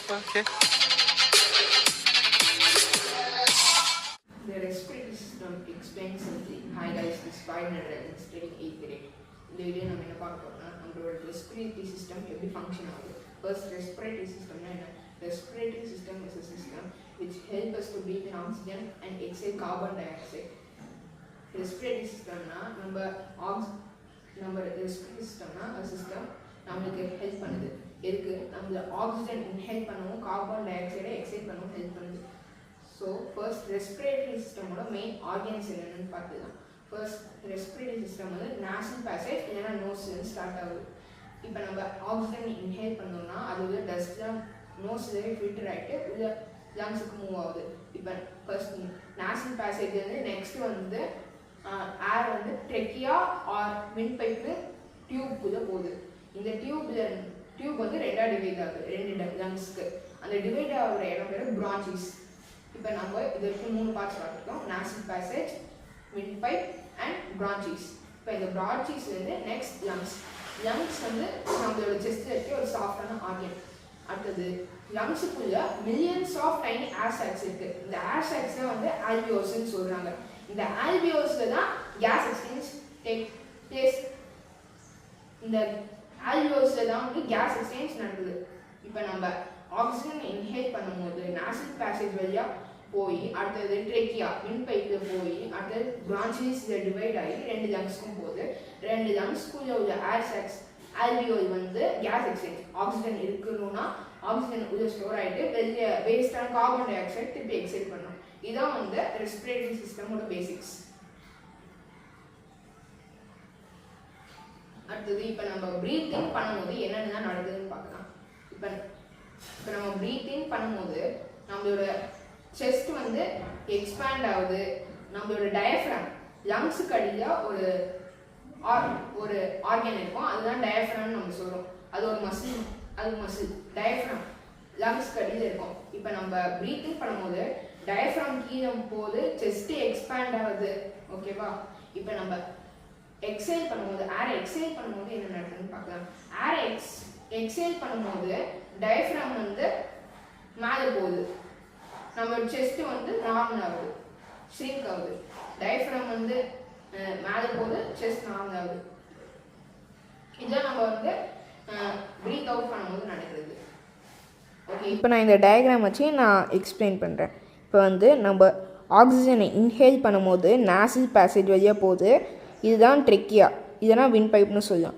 Okay. The respiratory system explains simply. Hi guys, this is Spider and studying 8th grade. இந்த video நம்ம என்ன பார்க்க போறோம்னா நம்மளோட ரெஸ்பிரேட்டரி சிஸ்டம் எப்படி ஃபங்க்ஷன் ஆகுது. ஃபர்ஸ்ட் ரெஸ்பிரேட்டரி சிஸ்டம்னா என்ன? Respiratory system is a system which help us to breathe in oxygen and exhale carbon dioxide. Respiratory systemனா நம்ம ரெஸ்பிரேட்டரி சிஸ்டம்னா a system நம்மளுக்கு ஹெல்ப் பண்ணுது. எதுக்கு? நம்மள ஆக்சிஜன் இன்ஹேல் பண்ணவும் கார்பன் டை ஆக்சைடை எக்ஸேல் பண்ணவும் ஹெல்ப் பண்ணுது. ஸோ ஃபர்ஸ்ட் ரெஸ்பிரேட்டரி சிஸ்டமோட மெயின் ஆர்கன்ஸ் என்னென்னு பார்த்துக்கலாம். ஃபர்ஸ்ட் ரெஸ்பிரேட்டரி சிஸ்டம் வந்து நேசல் பேசேஜ் இல்லைன்னா நோஸ்லேருந்து ஸ்டார்ட் ஆகுது. இப்போ நம்ம ஆக்சிஜன் இன்ஹேல் பண்ணோம்னா அது வந்து டஸ்ட்லாம் நோஸ்லேயே ஃபில்டர் ஆகிட்டு உள்ள லங்ஸுக்கு மூவ் ஆகுது. இப்போ ஃபர்ஸ்ட் நேசல் பேசேஜ் வந்து நெக்ஸ்ட் வந்து ஏர் வந்து ட்ரெக்கியா ஆர் விண்ட் பைப்பு டியூப்குள்ளே போகுது. இந்த டியூப் வந்து ரெண்டாக டிவைட் ஆகுது, ரெண்டு லங்ஸ்க்கு. அந்த டிவைட் ஆகிற இடம் பேர் பிரான்ச்சஸ். இப்போ நம்ம இது வரைக்கும் 3 பார்ட்ஸ் பார்த்துருக்கோம். Nasal passage, wind pipe and branches. இப்போ இந்த பிரான்ச்சஸ்லேருந்து நெக்ஸ்ட் லங்ஸ் வந்து நம்மளோட செஸ்ட்டில் இருக்க ஒரு சாஃப்டான ஆர்கன். அடுத்தது லங்ஸுக்குள்ள millions of tiny air sacs இருக்குது. இந்த ஏர் சாக்ஸை வந்து ஆல்வியோல்ஸ்ன்னு சொல்கிறாங்க. இந்த ஆல்வியோல்ஸில் தான் கேஸ் எக்ஸ்சேஞ்ச் டேக் பிளேஸ். இந்த ஆல்வியோல்ஸில் தான் வந்து கேஸ் எக்ஸ்சேஞ்ச் நடக்குது. இப்போ நம்ம ஆக்சிஜன் இன்ஹேல் பண்ணும்போது நேசல் பேசேஜ் வழியாக போய் அடுத்தது ட்ரெக்கியா விண்ட் பைப்பில் போய் அடுத்தது பிரான்ச்சஸில் டிவைட் ஆகி 2 லங்ஸ்க்கும் போகுது. 2 லங்ஸ்க்குள்ளே உள்ள ஏர் சாக்ஸ் ஆல்வியோல் வந்து கேஸ் எக்ஸ்சேஞ்ச். ஆக்சிஜன் இருக்கணும்னா ஆக்சிஜன் உள்ள ஸ்டோர் ஆகிட்டு வெளியே வேஸ்டான கார்பன் டை ஆக்சைடு திருப்பி எக்ஸைட் பண்ணணும். இதான் வந்து ரெஸ்பிரேட்டரி சிஸ்டமோட பேசிக்ஸ். அடுத்தது இப்போ நம்ம ப்ரீத்திங் பண்ணும்போது என்னென்ன நடக்குதுன்னு பார்க்கலாம். இப்போ நம்ம ப்ரீத்திங் பண்ணும்போது நம்மளோட செஸ்ட் வந்து எக்ஸ்பேண்ட் ஆகுது. நம்மளோட டயஃப்ராம் லங்ஸுக்கு அடியில் ஒரு ஆர்கன் இருக்கும், அதுதான் டயஃப்ராம்னு நம்ம சொல்கிறோம். அது ஒரு மசில் டயஃப்ராம் லங்ஸ்க்கு அடியில் இருக்கும். இப்போ நம்ம ப்ரீத்திங் பண்ணும்போது டயஃப்ராம் கீழே போது செஸ்ட் எக்ஸ்பேண்ட் ஆகுது. ஓகேவா? இப்போ நம்ம எக்ஸேல் பண்ணும்போது என்ன நடக்குதுன்னு பார்க்கலாம். எக்ஸேல் பண்ணும்போது டயஃப்ராம் வந்து மேலே போகுது, நம்மளோட செஸ்ட் வந்து நார்மல் ஆகுது, ஷ்ரிங்க் ஆகுது. டயஃப்ராம் வந்து மேலே போகுது, செஸ்ட் நார்மல் ஆகுது. இதுதான் நம்ம வந்து ப்ரீத் அவுட் பண்ணும்போது நடக்கிறது. ஓகே, இப்போ நான் இந்த டயக்ராம் வச்சு நான் எக்ஸ்பிளைன் பண்ணுறேன். இப்போ வந்து நம்ம ஆக்சிஜனை இன்ஹேல் பண்ணும்போது நேசல் பேசேஜ் வழியாக போகுது. இதுதான் ட்ரெக்கியா, இதெல்லாம் விண்ட் பைப்னு சொல்லலாம்.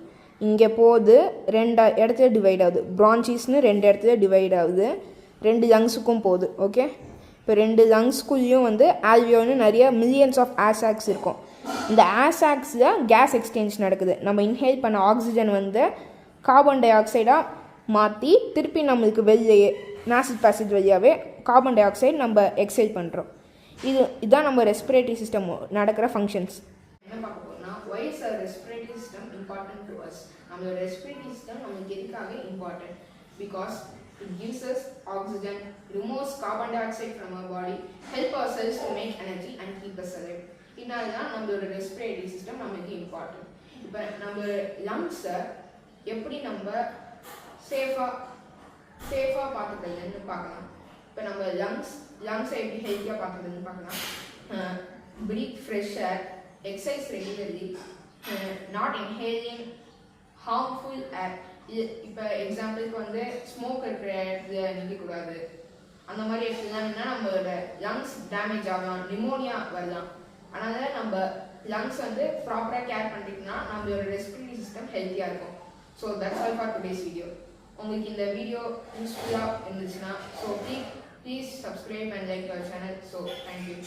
இங்கே போகுது, 2 இடத்துல டிவைட் ஆகுது. பிரான்ச்சஸ்னு 2 இடத்துல டிவைட் ஆகுது. 2 லங்ஸுக்கும் போகுது. ஓகே, இப்போ 2 லங்ஸ்குள்ளேயும் வந்து ஆல்வியோல்னு நிறைய மில்லியன்ஸ் ஆஃப் ஏர் சாக்ஸ் இருக்கும். இந்த ஏர் சாக்ஸில் கேஸ் எக்ஸ்சேஞ்ச் நடக்குது. நம்ம இன்ஹேல் பண்ண ஆக்சிஜன் வந்து கார்பன் டை ஆக்சைடாக மாற்றி திருப்பி நம்மளுக்கு வெளியே நேசல் பேசேஜ் வழியாகவே கார்பன் டை ஆக்சைடு நம்ம எக்ஸைல் பண்ணுறோம். இதுதான் நம்ம ரெஸ்பிரேட்டரி சிஸ்டம் நடக்கிற ஃபங்க்ஷன்ஸ். என்ன பார்க்க போறோம்னா why is a respiratory system important to us? நம்மளோட ரெஸ்பிரேட்டரி சிஸ்டம் நமக்கு எதுக்காக important? Because it gives us oxygen, removes carbon dioxide from our body, help our cells to make energy and keep us alive. இதனால தான் நம்மளோட respiratory system நமக்கு important. இப்போ நம்ம லங்ஸை எப்படி நம்ம சேஃபாக பார்த்துக்கிறதுன்னு பார்க்கலாம். இப்போ நம்ம லங்ஸை எப்படி ஹெல்த்தியாக பார்த்துக்கிறதுன்னு பார்க்கலாம். breathe fresh air, exercise regularly, not inhaling harmful air. இப்போ எக்ஸாம்பிளுக்கு வந்து ஸ்மோக் இருக்கிற இடத்துல நிற்கக்கூடாது. அந்த மாதிரி இடத்துலன்னா நம்மளோட லங்ஸ் டேமேஜ் ஆகலாம், நிமோனியா வரலாம். அதனால நம்ம லங்ஸ் வந்து ப்ராப்பராக கேர் பண்ணிட்டோம்னா நம்மளோட ரெஸ்பிரேட்டரி சிஸ்டம் ஹெல்த்தியாக இருக்கும். So that's all for today's video. உங்களுக்கு இந்த வீடியோ யூஸ்ஃபுல்லாக இருந்துச்சுன்னா so please subscribe and like our channel. So thank you.